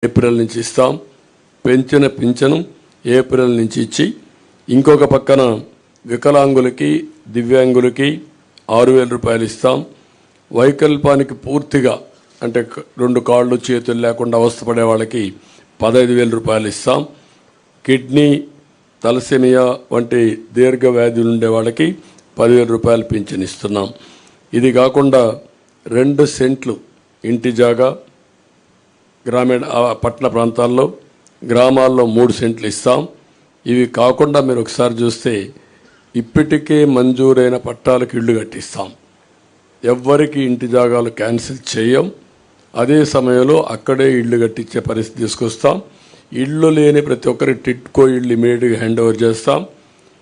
April నుంచి ఇస్తాం. పెంచిన పింఛను ఏప్రిల్ నుంచి ఇచ్చి ఇంకొక పక్కన వికలాంగులకి దివ్యాంగులకి 6,000 రూపాయలు ఇస్తాం. వైకల్పానికి పూర్తిగా అంటే 2 కాళ్ళు చేతులు లేకుండా అవస్థపడే వాళ్ళకి 15,000 రూపాయలు ఇస్తాం. కిడ్నీ తలసేమియా వంటి దీర్ఘ వ్యాధులు ఉండే వాళ్ళకి 10,000 రూపాయలు పింఛన్ ఇస్తున్నాం. ఇది కాకుండా 2 సెంట్లు ఇంటి జాగా గ్రామీణ పట్టణ ప్రాంతాల్లో గ్రామాల్లో 3 సెంట్లు ఇస్తాం. ఇవి కాకుండా మీరు ఒకసారి చూస్తే ఇప్పటికే మంజూరైన పట్టాలకు ఇళ్ళు కట్టిస్తాం. ఎవ్వరికి ఇంటి జాగాలు క్యాన్సిల్ చేయం. అదే సమయంలో అక్కడే ఇళ్ళు కట్టించే పరిస్థితి తీసుకొస్తాం. ఇళ్ళు లేని ప్రతి ఒక్కరి టిట్కో ఇళ్ళు ఇమీడియట్గా హ్యాండ్ ఓవర్ చేస్తాం.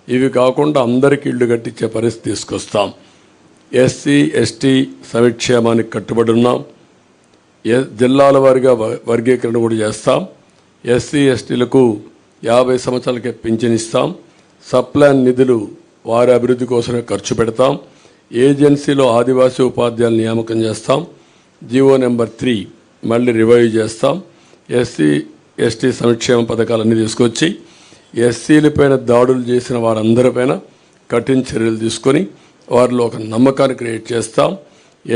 ఇవి కాకుండా అందరికీ ఇళ్ళు కట్టించే పరిస్థితి తీసుకొస్తాం. ఎస్సీ ఎస్టీ సంక్షేమానికి కట్టుబడి ఉన్నాం. జిల్లాల వారీగా వర్గీకరణ కూడా చేస్తాం. ఎస్సీ ఎస్టీలకు 50 సంవత్సరాలకే పింఛన్ ఇస్తాం. సప్లాన్ నిధులు వారి అభివృద్ధి కోసమే ఖర్చు పెడతాం. ఏజెన్సీలో ఆదివాసీ ఉపాధ్యాయులు నియామకం చేస్తాం. జీవో నెంబర్ 3 మళ్ళీ రివైవ్ చేస్తాం. ఎస్సీ ఎస్టీ సంక్షేమ పథకాలన్నీ తీసుకొచ్చి ఎస్సీలపైన దాడులు చేసిన వారందరిపైన కఠిన చర్యలు తీసుకొని వారిలో ఒక నమ్మకాన్ని క్రియేట్ చేస్తాం.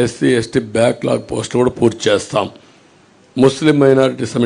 ఎస్సీ ఎస్టీ బ్యాక్లాగ్ పోస్టులు కూడా పూర్తి చేస్తాం. ముస్లిం మైనారిటీ సంక్షేమ